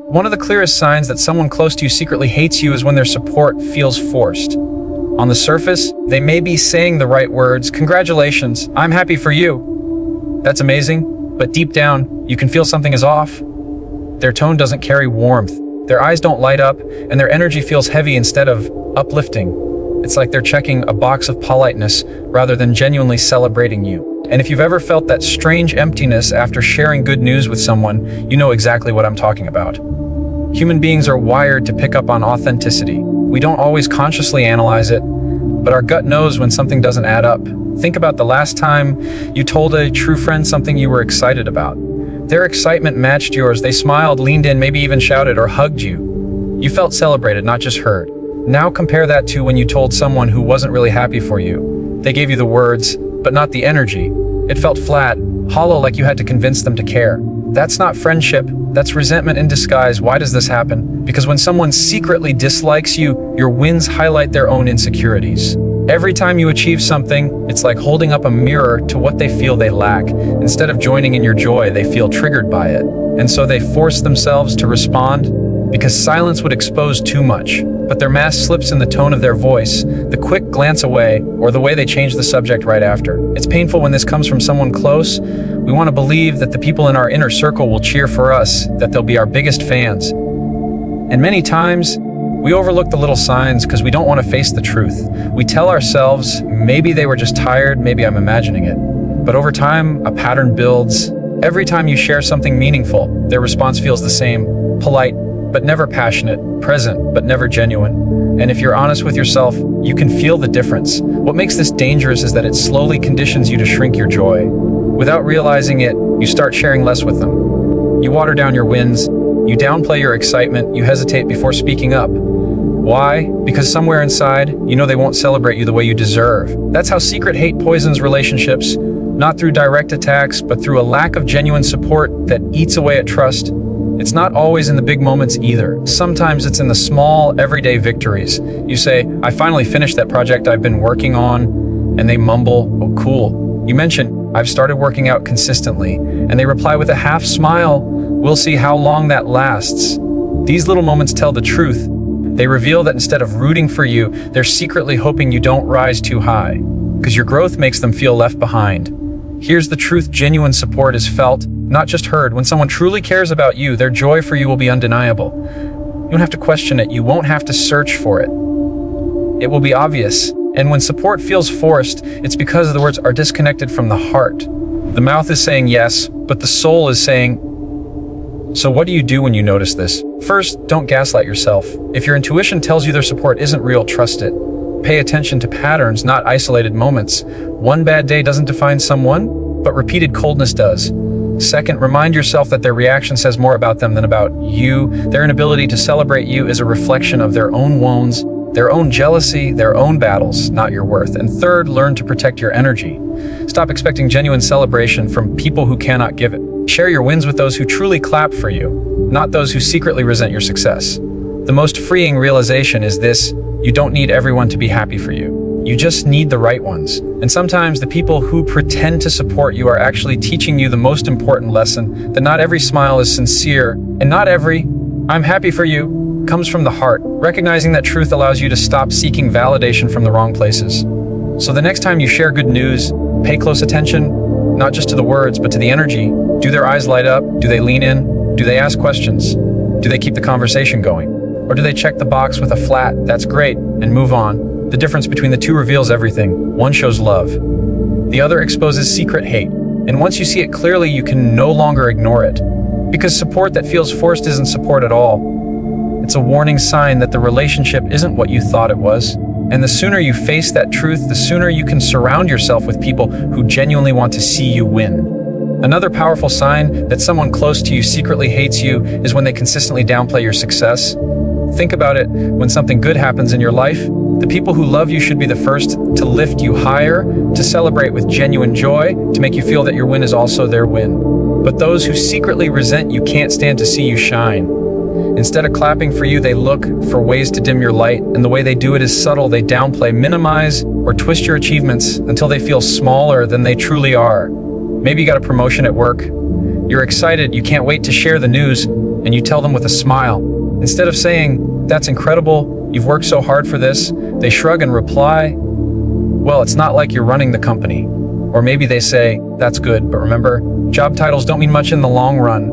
One of the clearest signs that someone close to you secretly hates you is when their support feels forced. On the surface, they may be saying the right words, "Congratulations, I'm happy for you." That's amazing, but deep down, you can feel something is off. Their tone doesn't carry warmth, their eyes don't light up, and their energy feels heavy instead of uplifting. It's like they're checking a box of politeness rather than genuinely celebrating you. And if you've ever felt that strange emptiness after sharing good news with someone, you know exactly what I'm talking about. Human beings are wired to pick up on authenticity. We don't always consciously analyze it, but our gut knows when something doesn't add up. Think about the last time you told a true friend something you were excited about. Their excitement matched yours. They smiled, leaned in, maybe even shouted or hugged you. You felt celebrated, not just heard. Now compare that to when you told someone who wasn't really happy for you. They gave you the words, but not the energy. It felt flat, hollow, like you had to convince them to care. That's not friendship, that's resentment in disguise. Why does this happen? Because when someone secretly dislikes you, your wins highlight their own insecurities. Every time you achieve something, it's like holding up a mirror to what they feel they lack. Instead of joining in your joy, they feel triggered by it. And so they force themselves to respond because silence would expose too much. But their mask slips in the tone of their voice, the quick glance away, or the way they change the subject right after. It's painful when this comes from someone close. We want to believe that the people in our inner circle will cheer for us, that they'll be our biggest fans. And many times, we overlook the little signs because we don't want to face the truth. We tell ourselves, maybe they were just tired, maybe I'm imagining it. But over time, a pattern builds. Every time you share something meaningful, their response feels the same: polite, but never passionate, present, but never genuine. And if you're honest with yourself, you can feel the difference. What makes this dangerous is that it slowly conditions you to shrink your joy. Without realizing it, you start sharing less with them. You water down your wins, you downplay your excitement, you hesitate before speaking up. Why? Because somewhere inside, you know they won't celebrate you the way you deserve. That's how secret hate poisons relationships, not through direct attacks, but through a lack of genuine support that eats away at trust. It's not always in the big moments either. Sometimes it's in the small, everyday victories. You say, "I finally finished that project I've been working on," and they mumble, "Oh, cool." You mention, "I've started working out consistently," and they reply with a half smile, "We'll see how long that lasts." These little moments tell the truth. They reveal that instead of rooting for you, they're secretly hoping you don't rise too high, because your growth makes them feel left behind. Here's the truth: genuine support is felt, not just heard. When someone truly cares about you, their joy for you will be undeniable. You don't have to question it. You won't have to search for it. It will be obvious. And when support feels forced, it's because the words are disconnected from the heart. The mouth is saying yes, but the soul is saying. So what do you do when you notice this? First, don't gaslight yourself. If your intuition tells you their support isn't real, trust it. Pay attention to patterns, not isolated moments. One bad day doesn't define someone, but repeated coldness does. Second, remind yourself that their reaction says more about them than about you. Their inability to celebrate you is a reflection of their own wounds, their own jealousy, their own battles, not your worth. And third, learn to protect your energy. Stop expecting genuine celebration from people who cannot give it. Share your wins with those who truly clap for you, not those who secretly resent your success. The most freeing realization is this: you don't need everyone to be happy for you. You just need the right ones. And sometimes the people who pretend to support you are actually teaching you the most important lesson, that not every smile is sincere, and not every "I'm happy for you" comes from the heart. Recognizing that truth allows you to stop seeking validation from the wrong places. So the next time you share good news, pay close attention, not just to the words, but to the energy. Do their eyes light up? Do they lean in? Do they ask questions? Do they keep the conversation going? Or do they check the box with a flat "that's great" and move on? The difference between the two reveals everything. One shows love. The other exposes secret hate. And once you see it clearly, you can no longer ignore it. Because support that feels forced isn't support at all. It's a warning sign that the relationship isn't what you thought it was. And the sooner you face that truth, the sooner you can surround yourself with people who genuinely want to see you win. Another powerful sign that someone close to you secretly hates you is when they consistently downplay your success. Think about it. When something good happens in your life, the people who love you should be the first to lift you higher, to celebrate with genuine joy, to make you feel that your win is also their win. But those who secretly resent you can't stand to see you shine. Instead of clapping for you, they look for ways to dim your light, and the way they do it is subtle. They downplay, minimize, or twist your achievements until they feel smaller than they truly are. Maybe you got a promotion at work. You're excited, you can't wait to share the news, and you tell them with a smile. Instead of saying, "That's incredible, you've worked so hard for this," they shrug and reply, "Well, it's not like you're running the company." Or maybe they say, "That's good, but remember, job titles don't mean much in the long run."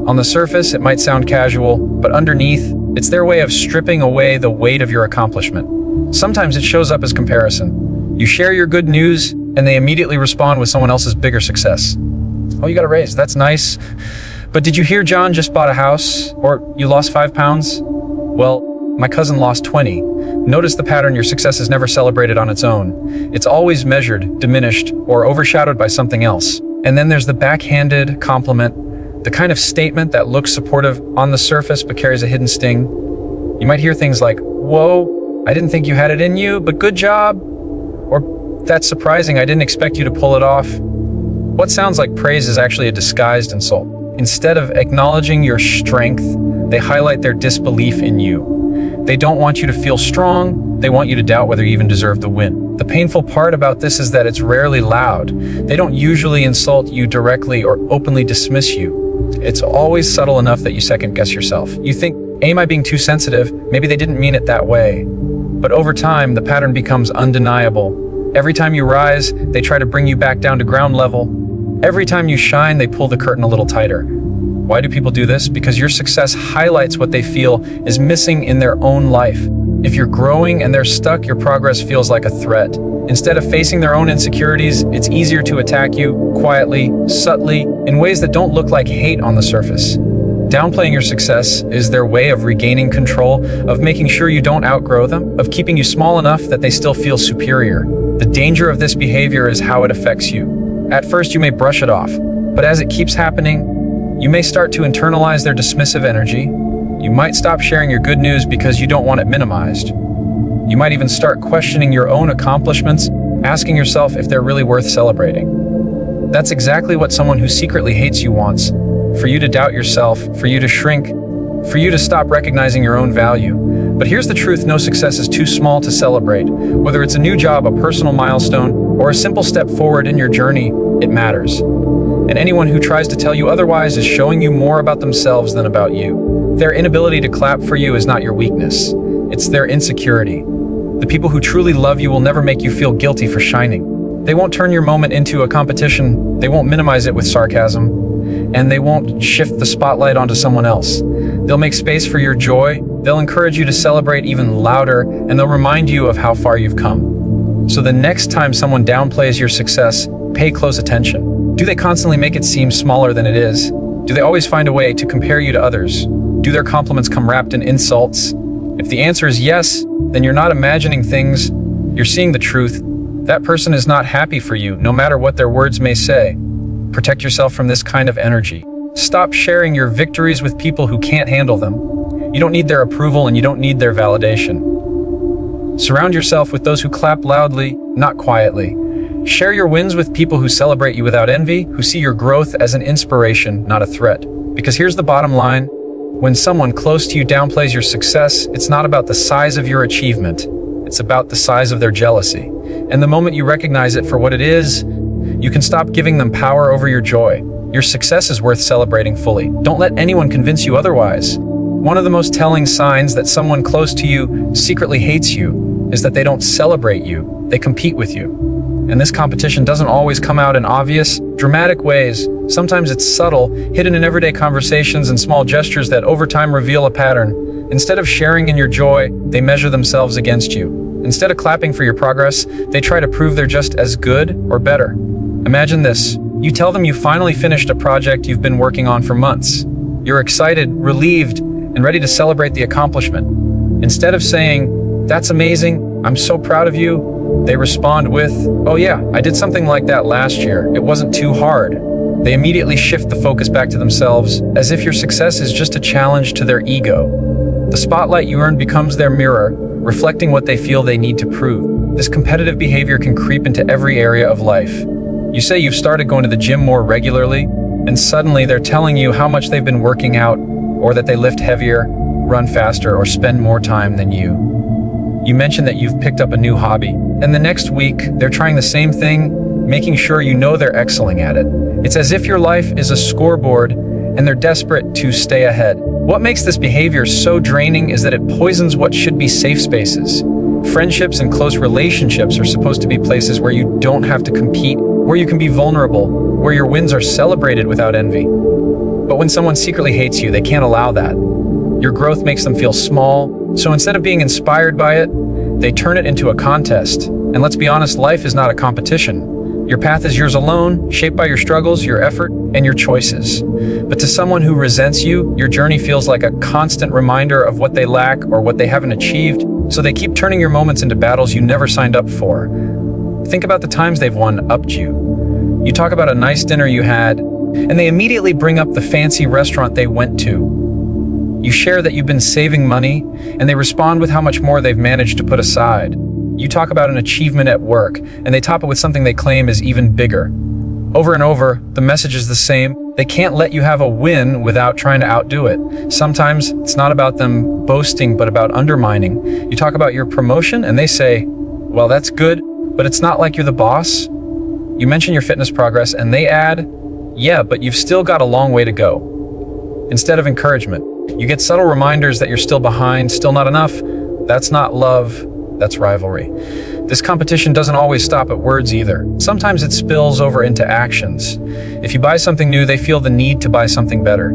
On the surface, it might sound casual, but underneath, it's their way of stripping away the weight of your accomplishment. Sometimes it shows up as comparison. You share your good news, and they immediately respond with someone else's bigger success. "Oh, you got a raise, that's nice. But did you hear John just bought a house? Or you lost 5 pounds? Well, my cousin lost 20. Notice the pattern: your success is never celebrated on its own. It's always measured, diminished, or overshadowed by something else. And then there's the backhanded compliment, the kind of statement that looks supportive on the surface but carries a hidden sting. You might hear things like, "Whoa, I didn't think you had it in you, but good job." Or, "That's surprising, I didn't expect you to pull it off." What sounds like praise is actually a disguised insult. Instead of acknowledging your strength, they highlight their disbelief in you. They don't want you to feel strong, they want you to doubt whether you even deserve the win. The painful part about this is that it's rarely loud. They don't usually insult you directly or openly dismiss you. It's always subtle enough that you second guess yourself. You think, am I being too sensitive? Maybe they didn't mean it that way. But over time, the pattern becomes undeniable. Every time you rise, they try to bring you back down to ground level. Every time you shine, they pull the curtain a little tighter. Why do people do this? Because your success highlights what they feel is missing in their own life. If you're growing and they're stuck, your progress feels like a threat. Instead of facing their own insecurities, it's easier to attack you quietly, subtly, in ways that don't look like hate on the surface. Downplaying your success is their way of regaining control, of making sure you don't outgrow them, of keeping you small enough that they still feel superior. The danger of this behavior is how it affects you. At first, you may brush it off, but as it keeps happening, you may start to internalize their dismissive energy. You might stop sharing your good news because you don't want it minimized. You might even start questioning your own accomplishments, asking yourself if they're really worth celebrating. That's exactly what someone who secretly hates you wants: for you to doubt yourself, for you to shrink, for you to stop recognizing your own value. But here's the truth: no success is too small to celebrate. Whether it's a new job, a personal milestone, or a simple step forward in your journey, it matters. And anyone who tries to tell you otherwise is showing you more about themselves than about you. Their inability to clap for you is not your weakness. It's their insecurity. The people who truly love you will never make you feel guilty for shining. They won't turn your moment into a competition. They won't minimize it with sarcasm. And they won't shift the spotlight onto someone else. They'll make space for your joy. They'll encourage you to celebrate even louder, and they'll remind you of how far you've come. So the next time someone downplays your success, pay close attention. Do they constantly make it seem smaller than it is? Do they always find a way to compare you to others? Do their compliments come wrapped in insults? If the answer is yes, then you're not imagining things, you're seeing the truth. That person is not happy for you, no matter what their words may say. Protect yourself from this kind of energy. Stop sharing your victories with people who can't handle them. You don't need their approval and you don't need their validation. Surround yourself with those who clap loudly, not quietly. Share your wins with people who celebrate you without envy, who see your growth as an inspiration, not a threat. Because here's the bottom line: when someone close to you downplays your success, it's not about the size of your achievement. It's about the size of their jealousy. And the moment you recognize it for what it is, you can stop giving them power over your joy. Your success is worth celebrating fully. Don't let anyone convince you otherwise. One of the most telling signs that someone close to you secretly hates you is that they don't celebrate you, they compete with you. And this competition doesn't always come out in obvious, dramatic ways. Sometimes it's subtle, hidden in everyday conversations and small gestures that over time reveal a pattern. Instead of sharing in your joy, they measure themselves against you. Instead of clapping for your progress, they try to prove they're just as good or better. Imagine this: you tell them you finally finished a project you've been working on for months. You're excited, relieved, and ready to celebrate the accomplishment. Instead of saying, "That's amazing, I'm so proud of you," they respond with, "Oh yeah, I did something like that last year. It wasn't too hard." They immediately shift the focus back to themselves, as if your success is just a challenge to their ego. The spotlight you earn becomes their mirror, reflecting what they feel they need to prove. This competitive behavior can creep into every area of life. You say you've started going to the gym more regularly, and suddenly they're telling you how much they've been working out, or that they lift heavier, run faster, or spend more time than you. You mention that you've picked up a new hobby, and the next week, they're trying the same thing, making sure you know they're excelling at it. It's as if your life is a scoreboard, and they're desperate to stay ahead. What makes this behavior so draining is that it poisons what should be safe spaces. Friendships and close relationships are supposed to be places where you don't have to compete, where you can be vulnerable, where your wins are celebrated without envy. But when someone secretly hates you, they can't allow that. Your growth makes them feel small, so instead of being inspired by it, they turn it into a contest. And let's be honest, life is not a competition. Your path is yours alone, shaped by your struggles, your effort, and your choices. But to someone who resents you, your journey feels like a constant reminder of what they lack or what they haven't achieved, so they keep turning your moments into battles you never signed up for. Think about the times they've one-upped you. You talk about a nice dinner you had, and they immediately bring up the fancy restaurant they went to. You share that you've been saving money, and they respond with how much more they've managed to put aside. You talk about an achievement at work, and they top it with something they claim is even bigger. Over and over, the message is the same. They can't let you have a win without trying to outdo it. Sometimes it's not about them boasting, but about undermining. You talk about your promotion, and they say, well, that's good, but it's not like you're the boss. You mention your fitness progress, and they add, yeah, but you've still got a long way to go. Instead of encouragement, you get subtle reminders that you're still behind, still not enough. That's not love. That's rivalry. This competition doesn't always stop at words either. Sometimes it spills over into actions. If you buy something new, they feel the need to buy something better.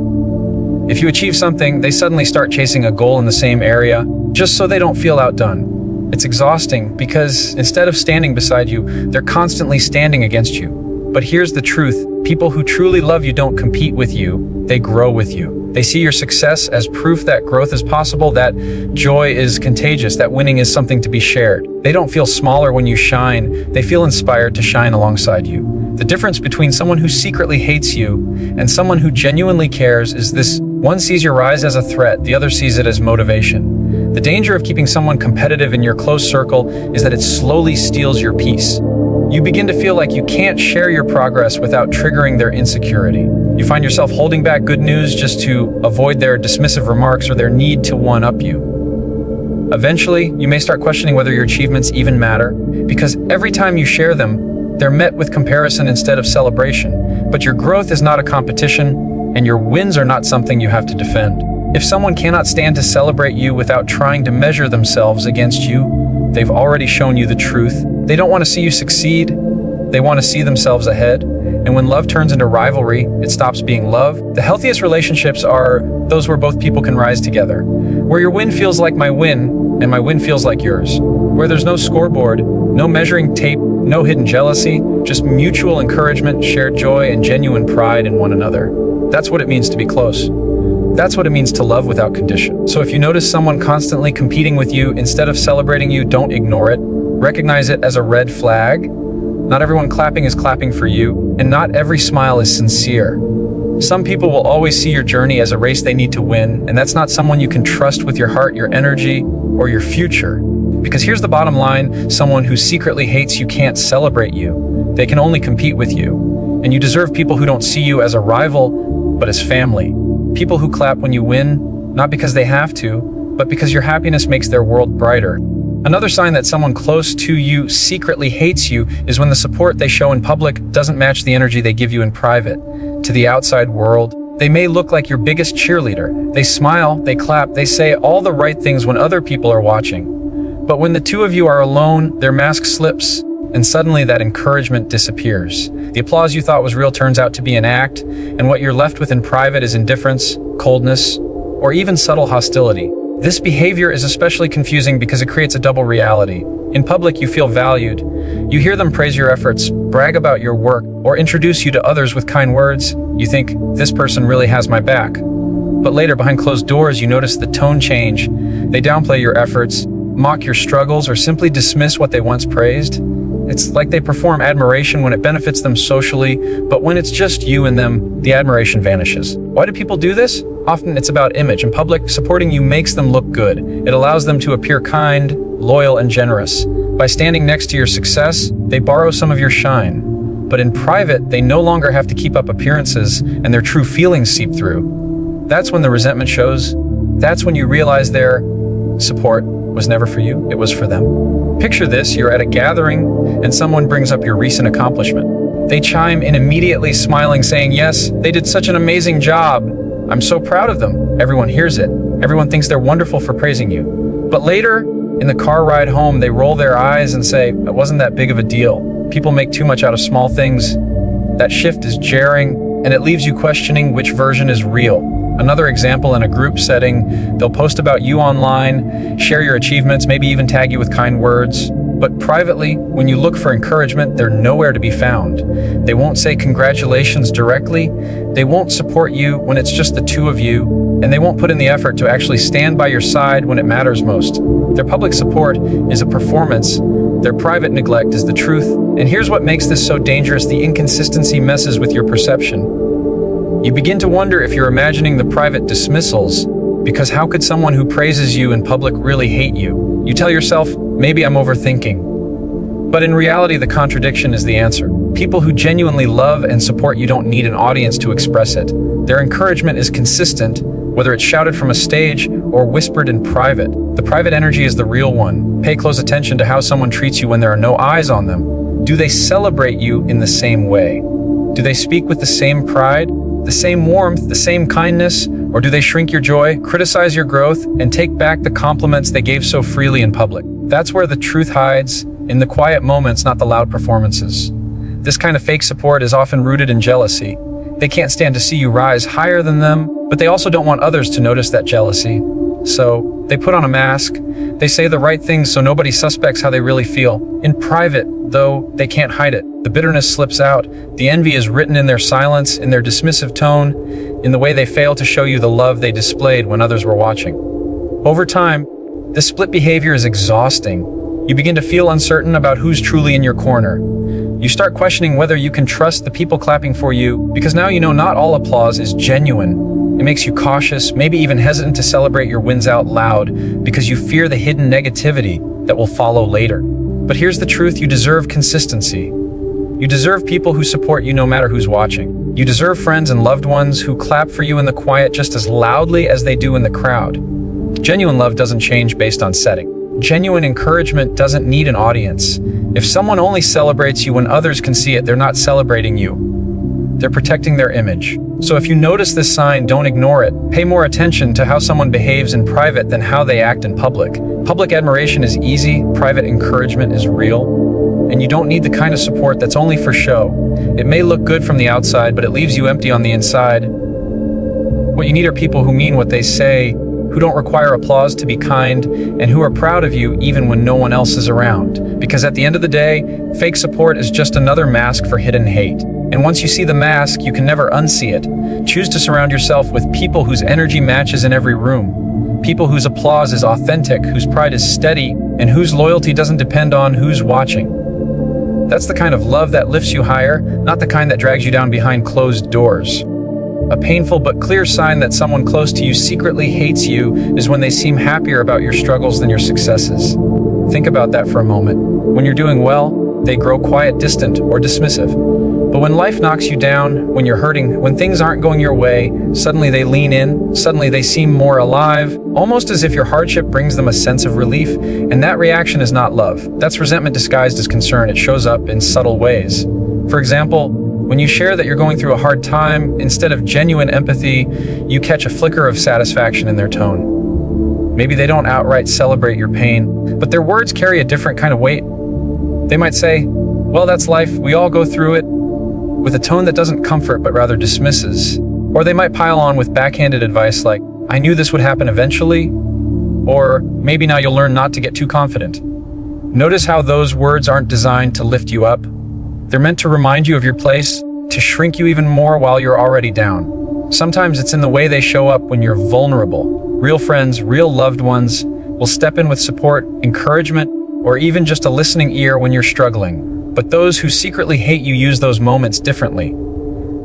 If you achieve something, they suddenly start chasing a goal in the same area, just so they don't feel outdone. It's exhausting because instead of standing beside you, they're constantly standing against you. But here's the truth. People who truly love you don't compete with you, they grow with you. They see your success as proof that growth is possible, that joy is contagious, that winning is something to be shared. They don't feel smaller when you shine, they feel inspired to shine alongside you. The difference between someone who secretly hates you and someone who genuinely cares is this: one sees your rise as a threat, the other sees it as motivation. The danger of keeping someone competitive in your close circle is that it slowly steals your peace. You begin to feel like you can't share your progress without triggering their insecurity. You find yourself holding back good news just to avoid their dismissive remarks or their need to one-up you. Eventually, you may start questioning whether your achievements even matter, because every time you share them, they're met with comparison instead of celebration. But your growth is not a competition, and your wins are not something you have to defend. If someone cannot stand to celebrate you without trying to measure themselves against you, they've already shown you the truth. They don't want to see you succeed, they want to see themselves ahead. And when love turns into rivalry, it stops being love. The healthiest relationships are those where both people can rise together, where your win feels like my win, and my win feels like yours, where there's no scoreboard, no measuring tape, no hidden jealousy, just mutual encouragement, shared joy, and genuine pride in one another. That's what it means to be close. That's what it means to love without condition. So if you notice someone constantly competing with you instead of celebrating you, don't ignore it. Recognize it as a red flag. Not everyone clapping is clapping for you, and not every smile is sincere. Some people will always see your journey as a race they need to win, and that's not someone you can trust with your heart, your energy, or your future. Because here's the bottom line: someone who secretly hates you can't celebrate you. They can only compete with you. And you deserve people who don't see you as a rival, but as family. People who clap when you win, not because they have to, but because your happiness makes their world brighter. Another sign that someone close to you secretly hates you is when the support they show in public doesn't match the energy they give you in private. To the outside world, they may look like your biggest cheerleader. They smile, they clap, they say all the right things when other people are watching. But when the two of you are alone, their mask slips, and suddenly that encouragement disappears. The applause you thought was real turns out to be an act, and what you're left with in private is indifference, coldness, or even subtle hostility. This behavior is especially confusing because it creates a double reality. In public, you feel valued. You hear them praise your efforts, brag about your work, or introduce you to others with kind words. You think, this person really has my back. But later, behind closed doors, you notice the tone change. They downplay your efforts, mock your struggles, or simply dismiss what they once praised. It's like they perform admiration when it benefits them socially, but when it's just you and them, the admiration vanishes. Why do people do this? Often it's about image. In public, supporting you makes them look good. It allows them to appear kind, loyal, and generous. By standing next to your success, they borrow some of your shine. But in private, they no longer have to keep up appearances, and their true feelings seep through. That's when the resentment shows. That's when you realize their support was never for you, it was for them. Picture this: you're at a gathering, and someone brings up your recent accomplishment. They chime in immediately, smiling, saying, "Yes, they did such an amazing job. I'm so proud of them." Everyone hears it. Everyone thinks they're wonderful for praising you. But later, in the car ride home, they roll their eyes and say, "It wasn't that big of a deal. People make too much out of small things." That shift is jarring, and it leaves you questioning which version is real. Another example, in a group setting, they'll post about you online, share your achievements, maybe even tag you with kind words. But privately, when you look for encouragement, they're nowhere to be found. They won't say congratulations directly. They won't support you when it's just the two of you, and they won't put in the effort to actually stand by your side when it matters most. Their public support is a performance. Their private neglect is the truth. And here's what makes this so dangerous: the inconsistency messes with your perception. You begin to wonder if you're imagining the private dismissals, because how could someone who praises you in public really hate you? You tell yourself, maybe I'm overthinking. But in reality, the contradiction is the answer. People who genuinely love and support you don't need an audience to express it. Their encouragement is consistent, whether it's shouted from a stage or whispered in private. The private energy is the real one. Pay close attention to how someone treats you when there are no eyes on them. Do they celebrate you in the same way? Do they speak with the same pride, the same warmth, the same kindness? Or do they shrink your joy, criticize your growth, and take back the compliments they gave so freely in public? That's where the truth hides, in the quiet moments, not the loud performances. This kind of fake support is often rooted in jealousy. They can't stand to see you rise higher than them, but they also don't want others to notice that jealousy. So they put on a mask. They say the right things so nobody suspects how they really feel. In private, though, they can't hide it. The bitterness slips out. The envy is written in their silence, in their dismissive tone, in the way they fail to show you the love they displayed when others were watching. Over time, this split behavior is exhausting. You begin to feel uncertain about who's truly in your corner. You start questioning whether you can trust the people clapping for you, because now you know not all applause is genuine. It makes you cautious, maybe even hesitant to celebrate your wins out loud, because you fear the hidden negativity that will follow later. But here's the truth: you deserve consistency. You deserve people who support you no matter who's watching. You deserve friends and loved ones who clap for you in the quiet just as loudly as they do in the crowd. Genuine love doesn't change based on setting. Genuine encouragement doesn't need an audience. If someone only celebrates you when others can see it, they're not celebrating you. They're protecting their image. So if you notice this sign, don't ignore it. Pay more attention to how someone behaves in private than how they act in public. Public admiration is easy, private encouragement is real. And you don't need the kind of support that's only for show. It may look good from the outside, but it leaves you empty on the inside. What you need are people who mean what they say, who don't require applause to be kind, and who are proud of you even when no one else is around. Because at the end of the day, fake support is just another mask for hidden hate. And once you see the mask, you can never unsee it. Choose to surround yourself with people whose energy matches in every room. People whose applause is authentic, whose pride is steady, and whose loyalty doesn't depend on who's watching. That's the kind of love that lifts you higher, not the kind that drags you down behind closed doors. A painful but clear sign that someone close to you secretly hates you is when they seem happier about your struggles than your successes. Think about that for a moment. When you're doing well, they grow quiet, distant, or dismissive. But when life knocks you down, when you're hurting, when things aren't going your way, suddenly they lean in, suddenly they seem more alive, almost as if your hardship brings them a sense of relief. And that reaction is not love. That's resentment disguised as concern. It shows up in subtle ways. For example, when you share that you're going through a hard time, instead of genuine empathy, you catch a flicker of satisfaction in their tone. Maybe they don't outright celebrate your pain, but their words carry a different kind of weight. They might say, "Well, that's life, we all go through it," with a tone that doesn't comfort but rather dismisses. Or they might pile on with backhanded advice like, "I knew this would happen eventually," or "Maybe now you'll learn not to get too confident." Notice how those words aren't designed to lift you up. They're meant to remind you of your place, to shrink you even more while you're already down. Sometimes it's in the way they show up when you're vulnerable. Real friends, real loved ones will step in with support, encouragement, or even just a listening ear when you're struggling. But those who secretly hate you use those moments differently.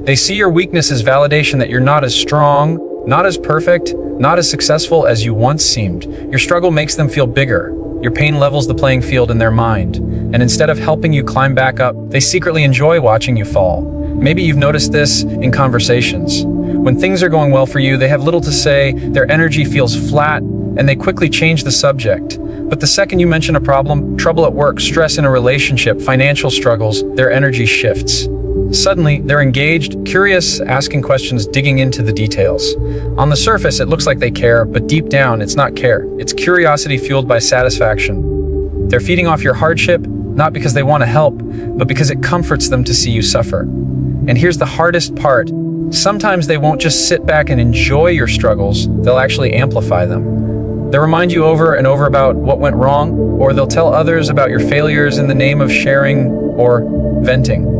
They see your weakness as validation that you're not as strong, not as perfect, not as successful as you once seemed. Your struggle makes them feel bigger. Your pain levels the playing field in their mind. And instead of helping you climb back up, they secretly enjoy watching you fall. Maybe you've noticed this in conversations. When things are going well for you, they have little to say, their energy feels flat, and they quickly change the subject. But the second you mention a problem, trouble at work, stress in a relationship, financial struggles, their energy shifts. Suddenly, they're engaged, curious, asking questions, digging into the details. On the surface, it looks like they care, but deep down, it's not care. It's curiosity fueled by satisfaction. They're feeding off your hardship, not because they want to help, but because it comforts them to see you suffer. And here's the hardest part. Sometimes they won't just sit back and enjoy your struggles, they'll actually amplify them. They'll remind you over and over about what went wrong, or they'll tell others about your failures in the name of sharing or venting.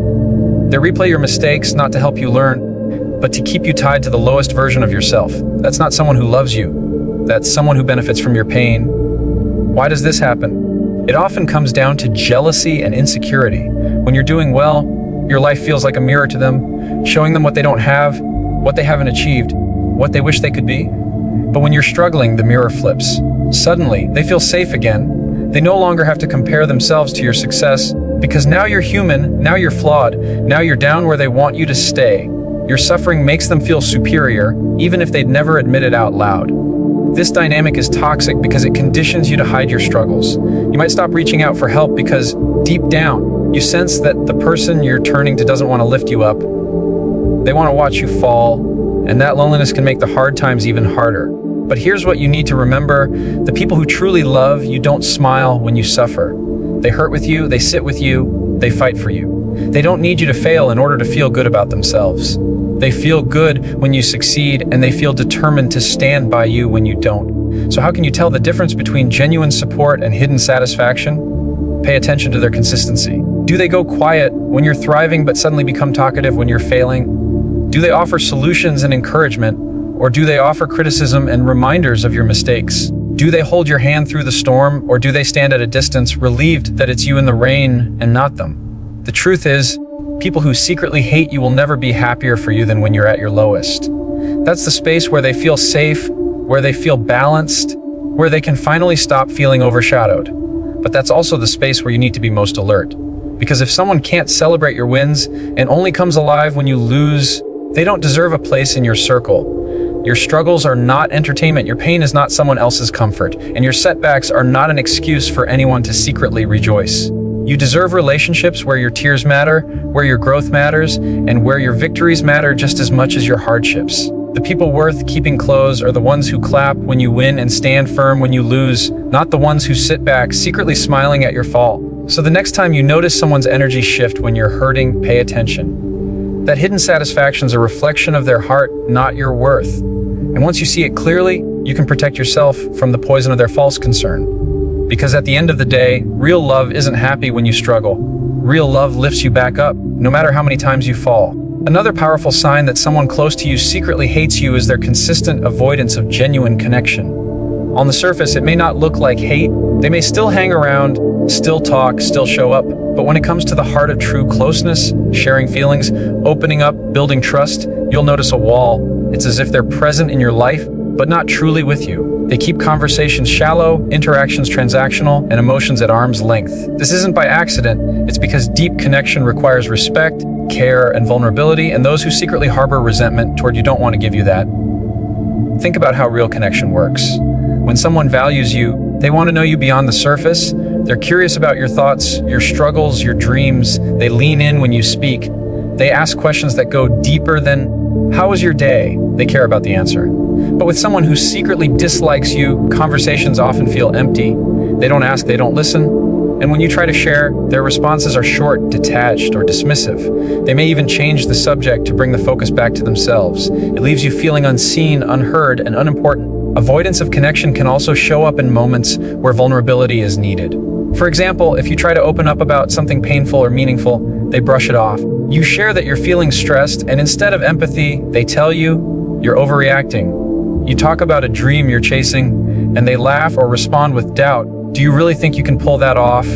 They replay your mistakes not to help you learn, but to keep you tied to the lowest version of yourself. That's not someone who loves you. That's someone who benefits from your pain. Why does this happen? It often comes down to jealousy and insecurity. When you're doing well, your life feels like a mirror to them, showing them what they don't have, what they haven't achieved, what they wish they could be. But when you're struggling, the mirror flips. Suddenly, they feel safe again. They no longer have to compare themselves to your success, because now you're human, now you're flawed, now you're down where they want you to stay. Your suffering makes them feel superior, even if they'd never admit it out loud. This dynamic is toxic because it conditions you to hide your struggles. You might stop reaching out for help because, deep down, you sense that the person you're turning to doesn't want to lift you up. They want to watch you fall, and that loneliness can make the hard times even harder. But here's what you need to remember. The people who truly love you don't smile when you suffer. They hurt with you, they sit with you, they fight for you. They don't need you to fail in order to feel good about themselves. They feel good when you succeed, and they feel determined to stand by you when you don't. So how can you tell the difference between genuine support and hidden satisfaction? Pay attention to their consistency. Do they go quiet when you're thriving but suddenly become talkative when you're failing? Do they offer solutions and encouragement, or do they offer criticism and reminders of your mistakes? Do they hold your hand through the storm, or do they stand at a distance, relieved that it's you in the rain and not them? The truth is, people who secretly hate you will never be happier for you than when you're at your lowest. That's the space where they feel safe, where they feel balanced, where they can finally stop feeling overshadowed. But that's also the space where you need to be most alert. Because if someone can't celebrate your wins and only comes alive when you lose, they don't deserve a place in your circle. Your struggles are not entertainment, your pain is not someone else's comfort, and your setbacks are not an excuse for anyone to secretly rejoice. You deserve relationships where your tears matter, where your growth matters, and where your victories matter just as much as your hardships. The people worth keeping close are the ones who clap when you win and stand firm when you lose, not the ones who sit back, secretly smiling at your fall. So the next time you notice someone's energy shift when you're hurting, pay attention. That hidden satisfaction is a reflection of their heart, not your worth. And once you see it clearly, you can protect yourself from the poison of their false concern. Because at the end of the day, real love isn't happy when you struggle. Real love lifts you back up, no matter how many times you fall. Another powerful sign that someone close to you secretly hates you is their consistent avoidance of genuine connection. On the surface, it may not look like hate. They may still hang around, still talk, still show up. But when it comes to the heart of true closeness, sharing feelings, opening up, building trust, you'll notice a wall. It's as if they're present in your life, but not truly with you. They keep conversations shallow, interactions transactional, and emotions at arm's length. This isn't by accident. It's because deep connection requires respect, care, and vulnerability, and those who secretly harbor resentment toward you don't want to give you that. Think about how real connection works. When someone values you, they want to know you beyond the surface. They're curious about your thoughts, your struggles, your dreams. They lean in when you speak. They ask questions that go deeper than, "How was your day?" They care about the answer. But with someone who secretly dislikes you, conversations often feel empty. They don't ask, they don't listen. And when you try to share, their responses are short, detached, or dismissive. They may even change the subject to bring the focus back to themselves. It leaves you feeling unseen, unheard, and unimportant. Avoidance of connection can also show up in moments where vulnerability is needed. For example, if you try to open up about something painful or meaningful, they brush it off. You share that you're feeling stressed, and instead of empathy, they tell you you're overreacting. You talk about a dream you're chasing, and they laugh or respond with doubt. Do you really think you can pull that off?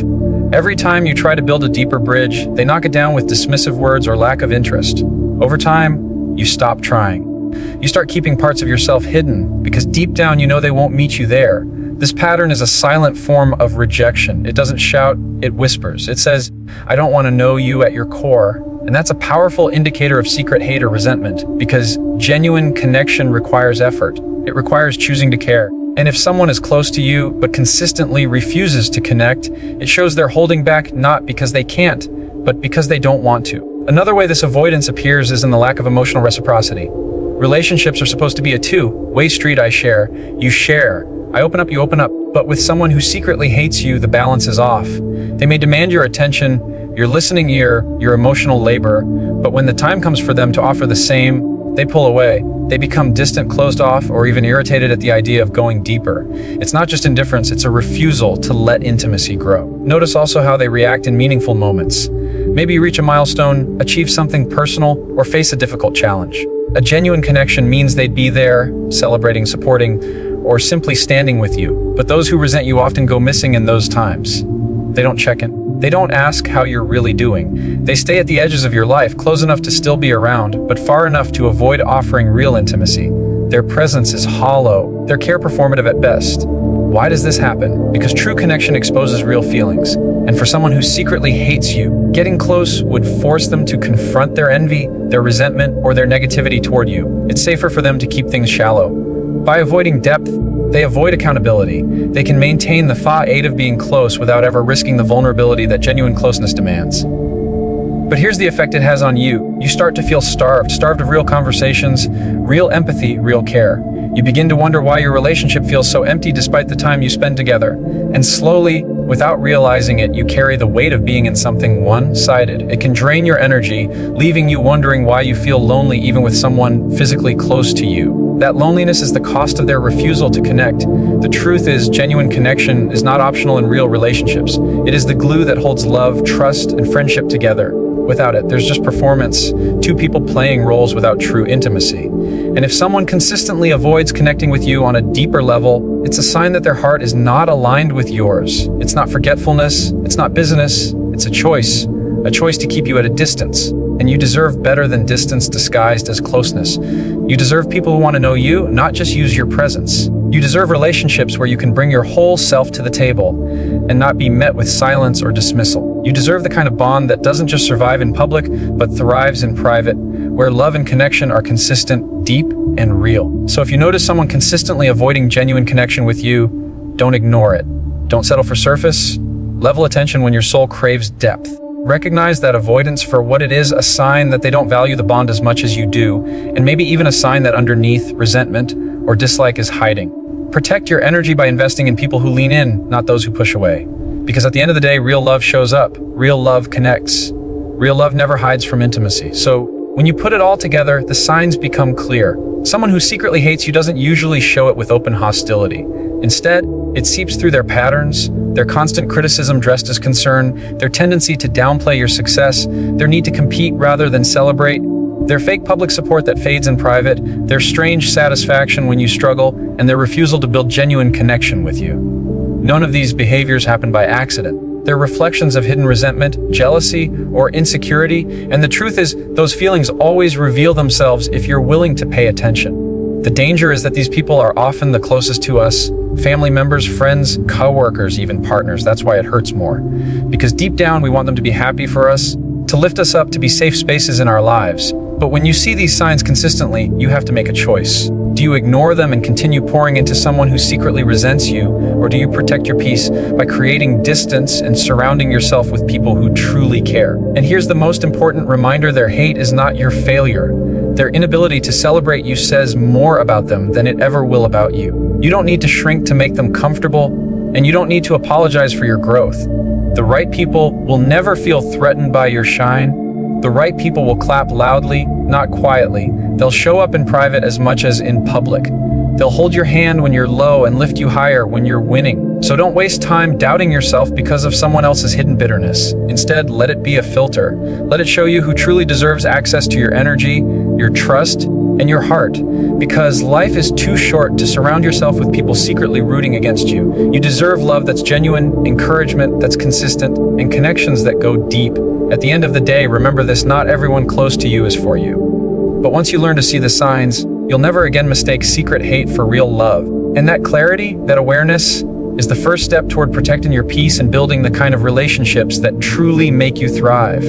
Every time you try to build a deeper bridge, they knock it down with dismissive words or lack of interest. Over time, you stop trying. You start keeping parts of yourself hidden, because deep down you know they won't meet you there. This pattern is a silent form of rejection. It doesn't shout, it whispers. It says, "I don't want to know you at your core." And that's a powerful indicator of secret hate or resentment, because genuine connection requires effort. It requires choosing to care. And if someone is close to you but consistently refuses to connect, it shows they're holding back not because they can't, but because they don't want to. Another way this avoidance appears is in the lack of emotional reciprocity. Relationships are supposed to be a two-way street. I share, you share. I open up, you open up. But with someone who secretly hates you, the balance is off. They may demand your attention, your listening ear, your emotional labor, but when the time comes for them to offer the same, they pull away. They become distant, closed off, or even irritated at the idea of going deeper. It's not just indifference, it's a refusal to let intimacy grow. Notice also how they react in meaningful moments. Maybe you reach a milestone, achieve something personal, or face a difficult challenge. A genuine connection means they'd be there, celebrating, supporting, or simply standing with you. But those who resent you often go missing in those times. They don't check in. They don't ask how you're really doing. They stay at the edges of your life, close enough to still be around, but far enough to avoid offering real intimacy. Their presence is hollow, their care performative at best. Why does this happen? Because true connection exposes real feelings. And for someone who secretly hates you, getting close would force them to confront their envy, their resentment, or their negativity toward you. It's safer for them to keep things shallow. By avoiding depth, they avoid accountability. They can maintain the fa-ade of being close without ever risking the vulnerability that genuine closeness demands. But here's the effect it has on you. You start to feel starved of real conversations, real empathy, real care. You begin to wonder why your relationship feels so empty despite the time you spend together. And slowly, without realizing it, you carry the weight of being in something one-sided. It can drain your energy, leaving you wondering why you feel lonely even with someone physically close to you. That loneliness is the cost of their refusal to connect. The truth is, genuine connection is not optional in real relationships. It is the glue that holds love, trust, and friendship together. Without it, there's just performance, two people playing roles without true intimacy. And if someone consistently avoids connecting with you on a deeper level, it's a sign that their heart is not aligned with yours. It's not forgetfulness, it's not business, it's a choice to keep you at a distance. And you deserve better than distance disguised as closeness. You deserve people who want to know you, not just use your presence. You deserve relationships where you can bring your whole self to the table and not be met with silence or dismissal. You deserve the kind of bond that doesn't just survive in public, but thrives in private, where love and connection are consistent, deep, and real. So if you notice someone consistently avoiding genuine connection with you, don't ignore it. Don't settle for surface. Level attention when your soul craves depth. Recognize that avoidance for what it is, a sign that they don't value the bond as much as you do, and maybe even a sign that underneath, resentment or dislike is hiding. Protect your energy by investing in people who lean in, not those who push away. Because at the end of the day, real love shows up. Real love connects. Real love never hides from intimacy. So when you put it all together, the signs become clear. Someone who secretly hates you doesn't usually show it with open hostility. Instead, it seeps through their patterns, their constant criticism dressed as concern, their tendency to downplay your success, their need to compete rather than celebrate, their fake public support that fades in private, their strange satisfaction when you struggle, and their refusal to build genuine connection with you. None of these behaviors happen by accident. They're reflections of hidden resentment, jealousy, or insecurity, and the truth is, those feelings always reveal themselves if you're willing to pay attention. The danger is that these people are often the closest to us, family members, friends, co-workers, even partners. That's why it hurts more. Because deep down, we want them to be happy for us, to lift us up, to be safe spaces in our lives. But when you see these signs consistently, you have to make a choice. Do you ignore them and continue pouring into someone who secretly resents you, or do you protect your peace by creating distance and surrounding yourself with people who truly care? And here's the most important reminder: their hate is not your failure. Their inability to celebrate you says more about them than it ever will about you. You don't need to shrink to make them comfortable, and you don't need to apologize for your growth. The right people will never feel threatened by your shine. The right people will clap loudly, not quietly. They'll show up in private as much as in public. They'll hold your hand when you're low and lift you higher when you're winning. So don't waste time doubting yourself because of someone else's hidden bitterness. Instead, let it be a filter. Let it show you who truly deserves access to your energy, your trust, and your heart. Because life is too short to surround yourself with people secretly rooting against you. You deserve love that's genuine, encouragement that's consistent, and connections that go deep. At the end of the day, remember this: not everyone close to you is for you. But once you learn to see the signs, you'll never again mistake secret hate for real love. And that clarity, that awareness, is the first step toward protecting your peace and building the kind of relationships that truly make you thrive.